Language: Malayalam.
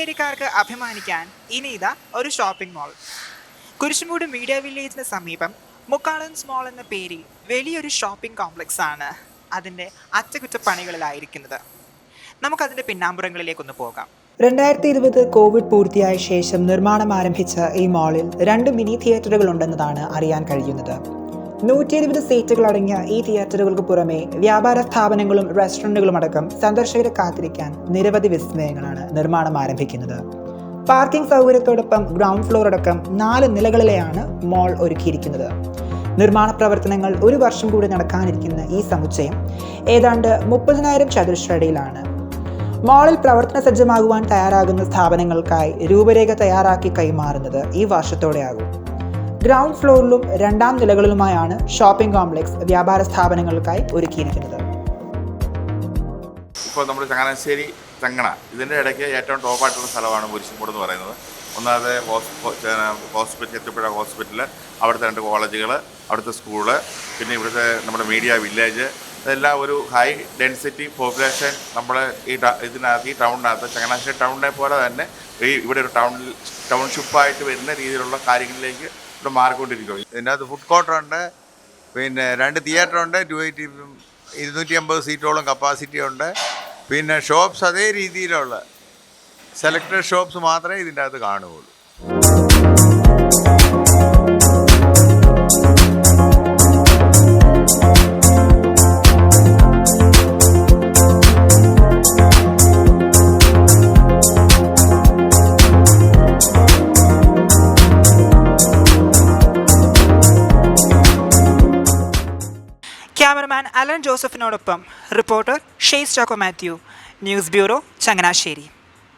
ചങ്ങനാശ്ശേരിക്കാർക്ക് അഭിമാനിക്കാൻ ഇനി ഇതാ ഒരു ഷോപ്പിംഗ് മാൾ. കുരിശുമൂട് മീഡിയ വില്ലേജിന് സമീപം മുക്കാളൻസ് മാൾ എന്ന പേരിൽ വലിയൊരു ഷോപ്പിംഗ് കോംപ്ലക്സ് ആണ് അതിൻ്റെ അറ്റകുറ്റപ്പണികളിലായിരിക്കുന്നത്. നമുക്കതിൻ്റെ പിന്നാമ്പുറങ്ങളിലേക്കൊന്ന് പോകാം. 2020 കോവിഡ് പൂർത്തിയായ ശേഷം നിർമ്മാണം ആരംഭിച്ച ഈ മാളിൽ 2 മിനി തിയേറ്ററുകൾ ഉണ്ടെന്നതാണ് അറിയാൻ കഴിയുന്നത്. 120 സീറ്റുകൾ അടങ്ങിയ ഈ തിയേറ്ററുകൾക്ക് പുറമെ വ്യാപാര സ്ഥാപനങ്ങളും റെസ്റ്റോറൻറ്റുകളും അടക്കം സന്ദർശകരെ കാത്തിരിക്കാൻ നിരവധി വിസ്മയങ്ങളാണ് നിർമ്മാണം ആരംഭിക്കുന്നത്. പാർക്കിംഗ് സൗകര്യത്തോടൊപ്പം ഗ്രൗണ്ട് ഫ്ലോർ അടക്കം 4 നിലകളിലെയാണ് മാൾ ഒരുക്കിയിരിക്കുന്നത്. നിർമ്മാണ പ്രവർത്തനങ്ങൾ 1 വർഷം കൂടി നടക്കാനിരിക്കുന്ന ഈ സമുച്ചയം ഏതാണ്ട് 30,000 ചതുരശ്ര അടിയിലാണ്. മാളിൽ പ്രവർത്തന സജ്ജമാകുവാൻ തയ്യാറാകുന്ന സ്ഥാപനങ്ങൾക്കായി രൂപരേഖ തയ്യാറാക്കി കൈമാറുന്നത് ഈ വർഷത്തോടെയാകും. ഗ്രൗണ്ട് ഫ്ലോറിലും 2ാം നിലകളിലുമായാണ് ഷോപ്പിംഗ് കോംപ്ലക്സ് വ്യാപാര സ്ഥാപനങ്ങൾക്കായി ഒരുക്കിയിരിക്കുന്നത്. ഇപ്പോൾ നമ്മൾ ചങ്ങനാശ്ശേരി ഇതിൻ്റെ ഇടയ്ക്ക് ഏറ്റവും ടോപ്പായിട്ടുള്ള സ്ഥലമാണ് കുരിശുമൂട് എന്ന് പറയുന്നത്. ഒന്നാമത് ഹോസ്പിറ്റൽ, ചെത്തിപ്പുഴ ഹോസ്പിറ്റൽ, അവിടുത്തെ 2 കോളേജുകൾ, അവിടുത്തെ സ്കൂള്, പിന്നെ ഇവിടുത്തെ നമ്മുടെ മീഡിയ വില്ലേജ്, ഇതെല്ലാം ഒരു ഹൈ ഡെൻസിറ്റി പോപ്പുലേഷൻ നമ്മുടെ ഇതിനകത്ത് ഈ ടൗണിനകത്ത് ചങ്ങനാശ്ശേരി ടൗണിനെ പോലെ തന്നെ ഇവിടെ ഒരു ടൗൺഷിപ്പായിട്ട് വരുന്ന രീതിയിലുള്ള കാര്യങ്ങളിലേക്ക് ഇവിടെ മാറിക്കൊണ്ടിരിക്കും. ഇതിനകത്ത് ഫുഡ് കോർട്ടറുണ്ട്, പിന്നെ 2 തിയേറ്ററുണ്ട്, 250 സീറ്റോളം കപ്പാസിറ്റി ഉണ്ട്. പിന്നെ ഷോപ്സ് അതേ രീതിയിലുള്ള സെലക്ടഡ് ഷോപ്സ് മാത്രമേ ഇതിൻ്റെ അകത്ത് കാണുകയുള്ളൂ. ക്യാമറമാൻ അലൻ ജോസഫിനോടൊപ്പം reporter Shays Chacko Mathew, news bureau, Changanassery.